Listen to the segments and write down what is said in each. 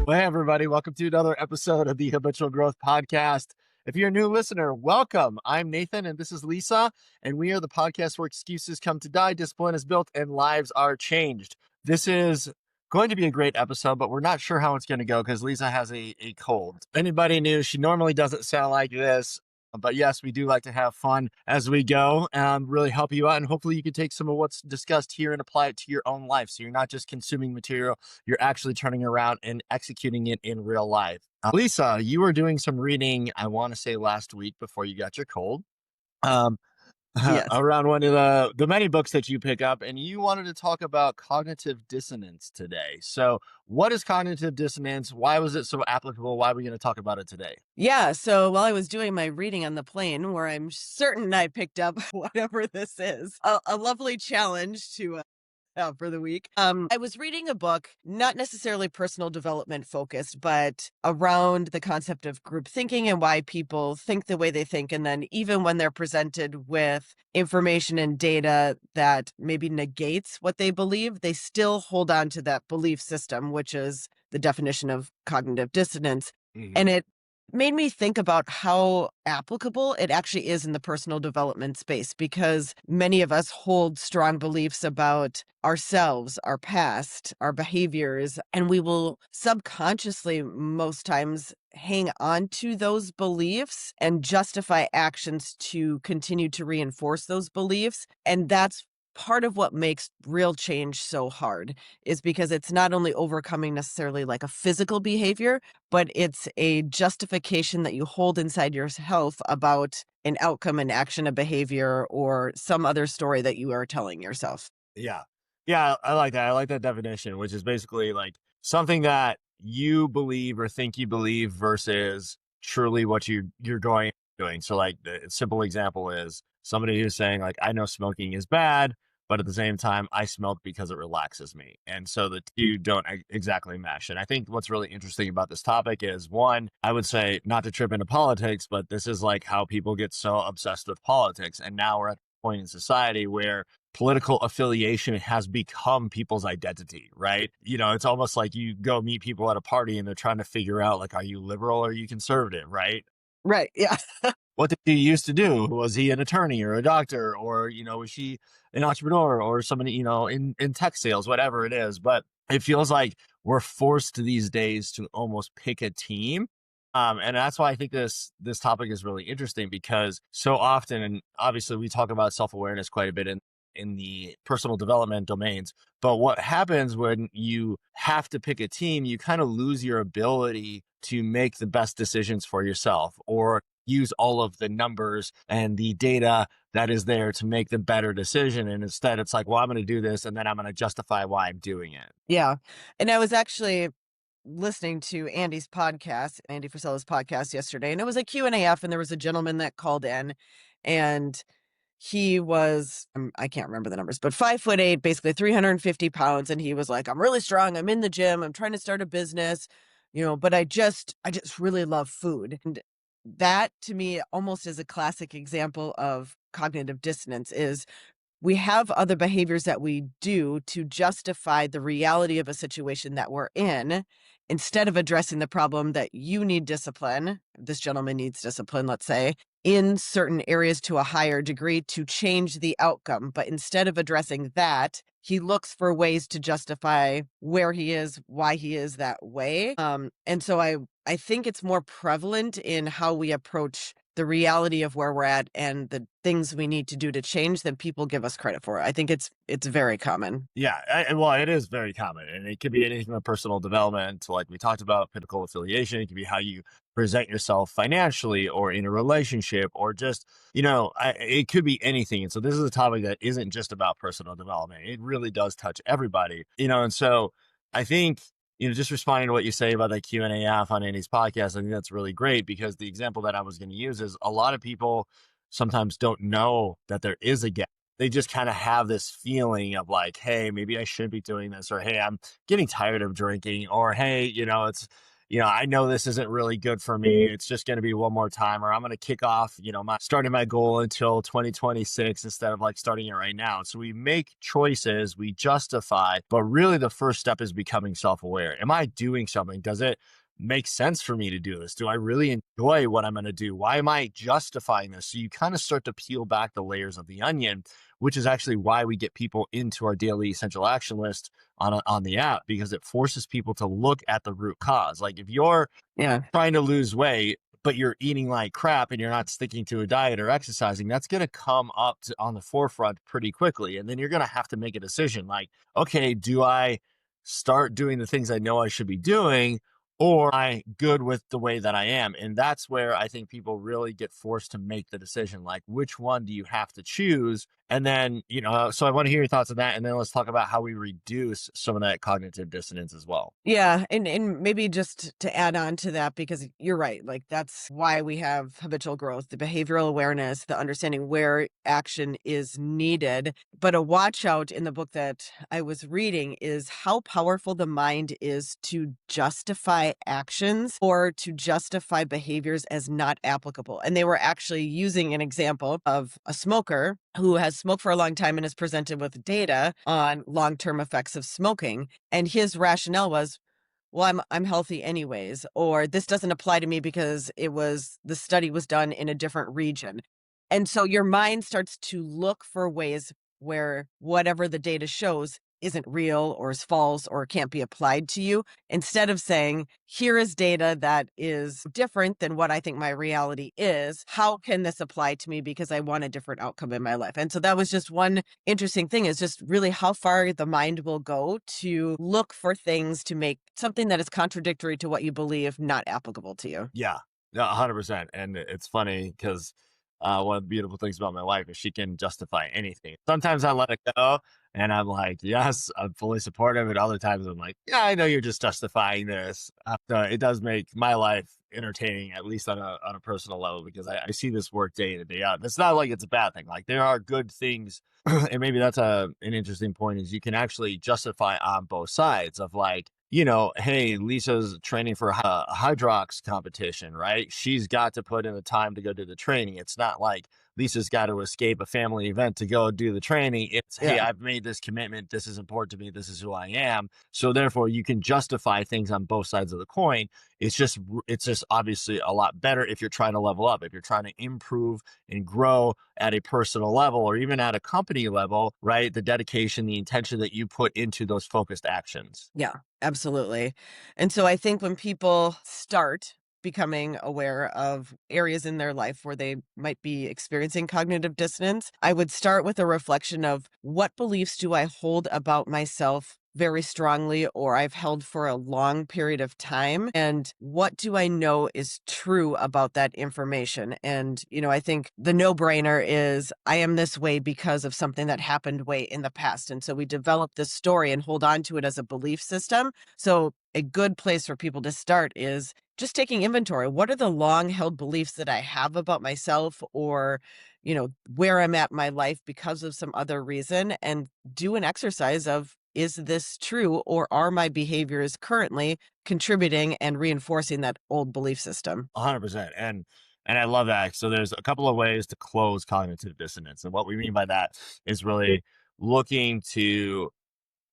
Well, hey, everybody. Welcome to another episode of the Habitual Growth Podcast. If you're a new listener, welcome. I'm Nathan, and this is Lisa, and we are the podcast where excuses come to die, discipline is built, and lives are changed. This is going to be a great episode, but we're not sure how it's going to go because Lisa has a cold. If anybody new, she normally doesn't sound like this. But yes, we do like to have fun as we go and really help you out. And hopefully you can take some of what's discussed here and apply it to your own life. So you're not just consuming material, you're actually turning around and executing it in real life. Lisa, you were doing some reading, I want to say last week before you got your cold. Um, Yes. around one of the many books that you pick up, and you wanted to talk about cognitive dissonance today. So what is cognitive dissonance? Why was it so applicable? Why are we going to talk about it today? Yeah. So while I was doing my reading on the plane, where I'm certain I picked up whatever this is, a lovely challenge to for the week. I was reading a book, not necessarily personal development focused, but around the concept of group thinking and why people think the way they think. And then even when they're presented with information and data that maybe negates what they believe, they still hold on to that belief system, which is the definition of cognitive dissonance. And it made me think about how applicable it actually is in the personal development space, because many of us hold strong beliefs about ourselves, our past, our behaviors, and we will subconsciously most times hang on to those beliefs and justify actions to continue to reinforce those beliefs. And that's part of what makes real change so hard, is because it's not only overcoming necessarily like a physical behavior, but it's a justification that you hold inside yourself about an outcome, an action, a behavior, or some other story that you are telling yourself. Yeah. Yeah, I like that. I like that definition, which is basically like something that you believe or think you believe versus truly what you're going doing. So like the simple example is somebody who's saying like, I know smoking is bad, but at the same time I smoke because it relaxes me. And so the two don't exactly mesh. And I think what's really interesting about this topic is, one, I would say, not to trip into politics, but this is like how people get so obsessed with politics. And now we're at the point in society where political affiliation has become people's identity, right? You know, it's almost like you go meet people at a party and they're trying to figure out, like, are you liberal or are you conservative, right? Right. Yeah. What did he used to do? Was he an attorney or a doctor, or, was she an entrepreneur or somebody, in tech sales, whatever it is. But it feels like we're forced these days to almost pick a team. And that's why I think this topic is really interesting, because so often, and obviously we talk about self-awareness quite a bit in the personal development domains. But what happens when you have to pick a team, you kind of lose your ability to make the best decisions for yourself, or use all of the numbers and the data that is there to make the better decision. And instead it's like, well, I'm going to do this and then I'm going to justify why I'm doing it. Yeah. And I was actually listening to Andy's podcast, Andy Frisella's podcast yesterday, and it was a Q&AF, and there was a gentleman that called in, and he was, I can't remember the numbers, but 5'8", basically 350 pounds. And he was like, I'm really strong. I'm in the gym. I'm trying to start a business, but I just really love food. And that to me almost is a classic example of cognitive dissonance. Is we have other behaviors that we do to justify the reality of a situation that we're in, instead of addressing the problem that you need discipline. This gentleman needs discipline, let's say, in certain areas to a higher degree to change the outcome. But instead of addressing that, he looks for ways to justify where he is, why he is that way. And so I think it's more prevalent in how we approach the reality of where we're at and the things we need to do to change than people give us credit for. I think it's very common. Yeah, well, it is very common, and it could be anything from personal development to, like we talked about, political affiliation. It could be how you present yourself financially or in a relationship, or just, it could be anything. And so this is a topic that isn't just about personal development. It really does touch everybody, and so I think, just responding to what you say about that Q&A off on Andy's podcast, I think that's really great, because the example that I was going to use is a lot of people sometimes don't know that there is a gap. They just kind of have this feeling of like, hey, maybe I should be doing this, or hey, I'm getting tired of drinking, or hey, I know this isn't really good for me. It's just going to be one more time, or I'm going to kick off, my starting my goal until 2026 instead of like starting it right now. So we make choices, we justify, but really the first step is becoming self-aware. Am I doing something? Does it make sense for me to do this? Do I really enjoy what I'm going to do? Why am I justifying this? So you kind of start to peel back the layers of the onion, which is actually why we get people into our daily essential action list on the app, because it forces people to look at the root cause. Like if you're Yeah. trying to lose weight, but you're eating like crap and you're not sticking to a diet or exercising, that's going to come up on the forefront pretty quickly. And then you're going to have to make a decision like, okay, do I start doing the things I know I should be doing? Or am I good with the way that I am? And that's where I think people really get forced to make the decision like, which one do you have to choose? And then, so I want to hear your thoughts on that. And then let's talk about how we reduce some of that cognitive dissonance as well. Yeah, and maybe just to add on to that, because you're right, like that's why we have habitual growth, the behavioral awareness, the understanding where action is needed. But a watch out in the book that I was reading is how powerful the mind is to justify actions or to justify behaviors as not applicable. And they were actually using an example of a smoker who has smoked for a long time and is presented with data on long-term effects of smoking. And his rationale was, well, I'm healthy anyways, or this doesn't apply to me because the study was done in a different region. And so your mind starts to look for ways where whatever the data shows isn't real or is false or can't be applied to you, instead of saying, here is data that is different than what I think my reality is. How can this apply to me because I want a different outcome in my life? And so that was just one interesting thing, is just really how far the mind will go to look for things to make something that is contradictory to what you believe not applicable to you. Yeah, no, 100%. And it's funny because one of the beautiful things about my wife is she can justify anything. Sometimes I let it go and I'm like, yes, I'm fully supportive. And other times I'm like, yeah, I know you're just justifying this. So it does make my life entertaining, at least on a personal level, because I see this work day in and day out. And it's not like it's a bad thing. Like there are good things. And maybe that's an interesting point, is you can actually justify on both sides of like, hey, Lisa's training for a Hydrox competition, right? She's got to put in the time to go do the training. It's not like Lisa's got to escape a family event to go do the training. It's, hey, Yeah. I've made this commitment. This is important to me. This is who I am. So therefore, you can justify things on both sides of the coin. It's just obviously a lot better if you're trying to level up, if you're trying to improve and grow at a personal level or even at a company level, right? The dedication, the intention that you put into those focused actions. Yeah, absolutely. And so I think when people start becoming aware of areas in their life where they might be experiencing cognitive dissonance, I would start with a reflection of, what beliefs do I hold about myself very strongly or I've held for a long period of time? And what do I know is true about that information? And, I think the no-brainer is, I am this way because of something that happened way in the past. And so we develop this story and hold on to it as a belief system. So a good place for people to start is just taking inventory. What are the long held beliefs that I have about myself, or, where I'm at in my life because of some other reason? And do an exercise of, is this true, or are my behaviors currently contributing and reinforcing that old belief system? 100%. And I love that. So there's a couple of ways to close cognitive dissonance. And what we mean by that is really looking to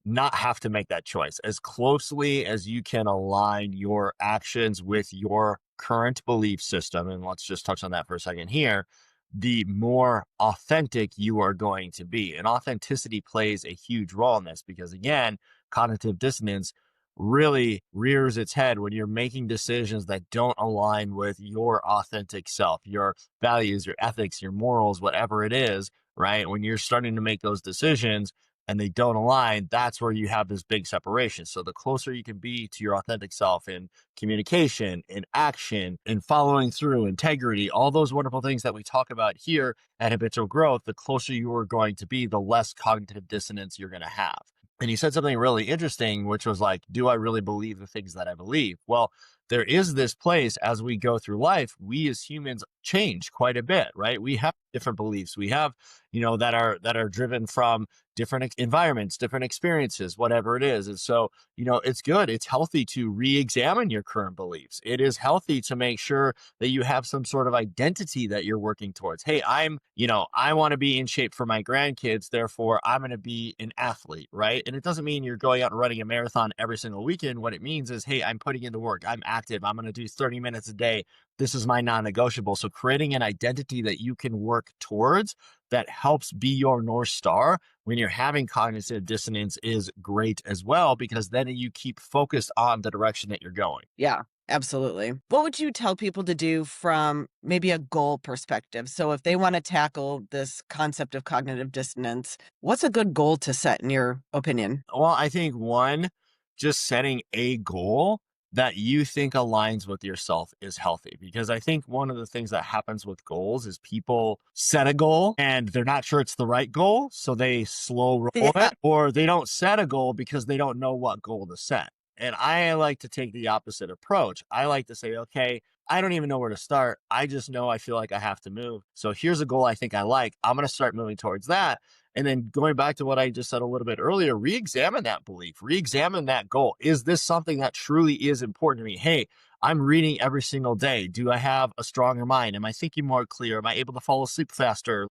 not have to make that choice as closely as you can align your actions with your current belief system. And let's just touch on that for a second here. The more authentic you are going to be. And authenticity plays a huge role in this because, again, cognitive dissonance really rears its head when you're making decisions that don't align with your authentic self, your values, your ethics, your morals, whatever it is, right? When you're starting to make those decisions, and they don't align, that's where you have this big separation. So the closer you can be to your authentic self in communication, in action, in following through, integrity, all those wonderful things that we talk about here at Habitual Growth, the closer you are going to be, the less cognitive dissonance you're going to have. And you said something really interesting, which was like, do I really believe the things that I believe? Well, there is this place as we go through life, we as humans change quite a bit, right? We have different beliefs. We have, that are driven from different environments, different experiences, whatever it is. And so, it's good. It's healthy to re-examine your current beliefs. It is healthy to make sure that you have some sort of identity that you're working towards. Hey, I want to be in shape for my grandkids, therefore I'm going to be an athlete, right? And it doesn't mean you're going out and running a marathon every single weekend. What it means is, hey, I'm putting in the work. I'm active. I'm going to do 30 minutes a day. This is my non-negotiable. So creating an identity that you can work towards that helps be your North Star when you're having cognitive dissonance is great as well, because then you keep focused on the direction that you're going. Yeah, absolutely. What would you tell people to do from maybe a goal perspective? So if they want to tackle this concept of cognitive dissonance, what's a good goal to set in your opinion? Well, I think one, just setting a goal that you think aligns with yourself is healthy, because I think one of the things that happens with goals is people set a goal and they're not sure it's the right goal. So they slow roll Yeah. it, or they don't set a goal because they don't know what goal to set. And I like to take the opposite approach. I like to say, okay, I don't even know where to start. I just know I feel like I have to move. So here's a goal I think I like. I'm going to start moving towards that. And then going back to what I just said a little bit earlier, re-examine that belief, re-examine that goal. Is this something that truly is important to me? Hey, I'm reading every single day. Do I have a stronger mind? Am I thinking more clear? Am I able to fall asleep faster?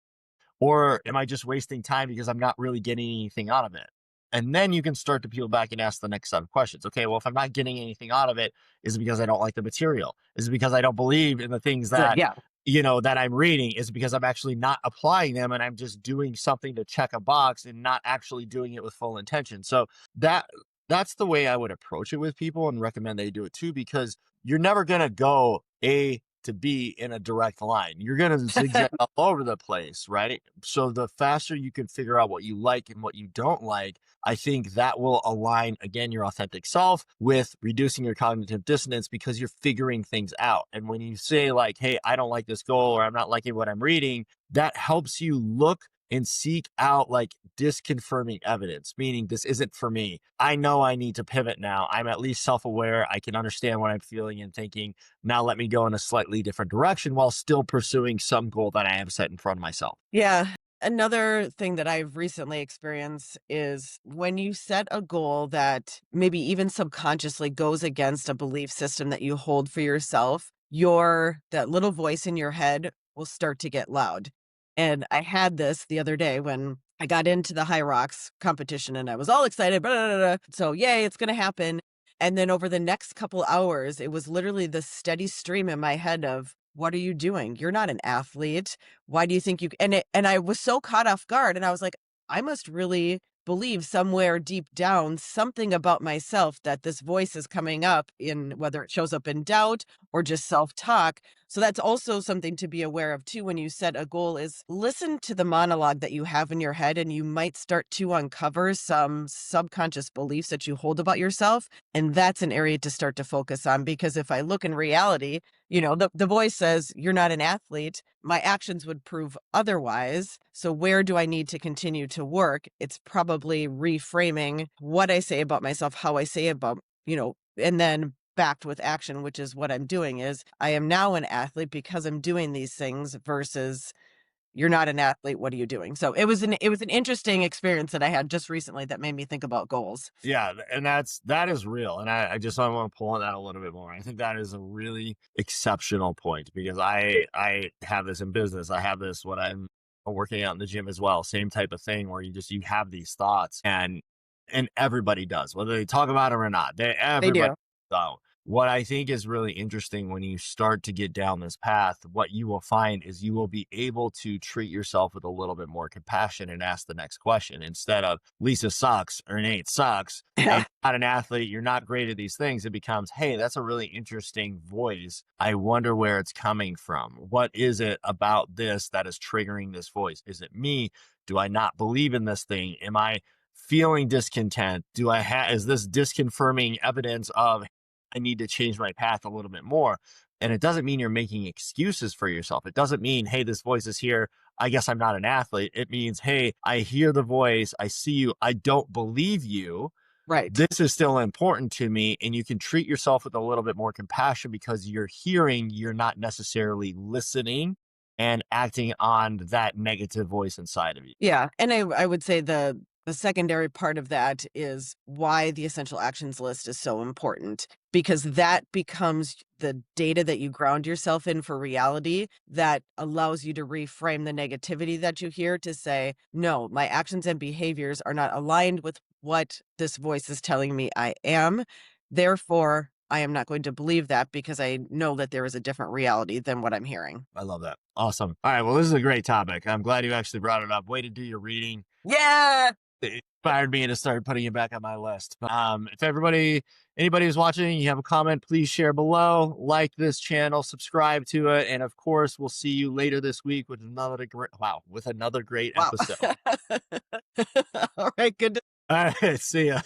Or am I just wasting time because I'm not really getting anything out of it? And then you can start to peel back and ask the next set of questions. Okay, well, if I'm not getting anything out of it, is it because I don't like the material? Is it because I don't believe in the things Good. that, Yeah. that I'm reading? Is it because I'm actually not applying them and I'm just doing something to check a box and not actually doing it with full intention? So that that's the way I would approach it with people and recommend they do it too, because you're never going to go A to B in a direct line. You're going to zigzag all over the place, right? So the faster you can figure out what you like and what you don't like, I think that will align, again, your authentic self with reducing your cognitive dissonance, because you're figuring things out. And when you say, like, hey, I don't like this goal, or I'm not liking what I'm reading, that helps you look and seek out like disconfirming evidence, meaning this isn't for me. I know I need to pivot now. I'm at least self aware. I can understand what I'm feeling and thinking. Now let me go in a slightly different direction while still pursuing some goal that I have set in front of myself. Yeah. Another thing that I've recently experienced is when you set a goal that maybe even subconsciously goes against a belief system that you hold for yourself, that little voice in your head will start to get loud. And I had this the other day when I got into the high rocks competition and I was all excited. Blah, blah, blah, blah. So, yay, it's going to happen. And then over the next couple hours, it was literally the steady stream in my head of, what are you doing? You're not an athlete. Why do you think you and I was so caught off guard, and I was like, I must really believe somewhere deep down something about myself, that this voice is coming up in, whether it shows up in doubt or just self-talk. So that's also something to be aware of too when you set a goal, is listen to the monologue that you have in your head, and you might start to uncover some subconscious beliefs that you hold about yourself. And that's an area to start to focus on, because if I look in reality, the voice says you're not an athlete. My actions would prove otherwise. So where do I need to continue to work? It's probably reframing what I say about myself, how I say about, and then backed with action, which is what I'm doing, is I am now an athlete because I'm doing these things, versus you're not an athlete. What are you doing? So it was an interesting experience that I had just recently that made me think about goals. Yeah, and that is real. And I just want to pull on that a little bit more. I think that is a really exceptional point, because I have this in business. I have this when I'm working out in the gym as well. Same type of thing, where you have these thoughts, and everybody does, whether they talk about it or not. They Everybody. do. So what I think is really interesting when you start to get down this path, what you will find is you will be able to treat yourself with a little bit more compassion and ask the next question, instead of Lisa sucks or Nate sucks and not an athlete, you're not great at these things. It becomes, hey, that's a really interesting voice. I wonder where it's coming from. What is it about this that is triggering this voice? Is it me? Do I not believe in this thing? Am I feeling discontent? Is this disconfirming evidence of I need to change my path a little bit more? And it doesn't mean you're making excuses for yourself. It doesn't mean, hey, this voice is here, I guess I'm not an athlete. It means, hey, I hear the voice, I see you, I don't believe you, Right. this is still important to me. And you can treat yourself with a little bit more compassion because you're hearing, you're not necessarily listening and acting on that negative voice inside of you. Yeah, and I would say the secondary part of that is why the essential actions list is so important, because that becomes the data that you ground yourself in for reality that allows you to reframe the negativity that you hear to say, no, my actions and behaviors are not aligned with what this voice is telling me I am. Therefore, I am not going to believe that because I know that there is a different reality than what I'm hearing. I love that. Awesome. All right. Well, this is a great topic. I'm glad you actually brought it up. Way to do your reading. Yeah. It inspired me to start putting it back on my list. If anybody who's watching, you have a comment, please share below, like this channel, subscribe to it, and of course, we'll see you later this week with another great Wow. episode. All right, good All right, see ya.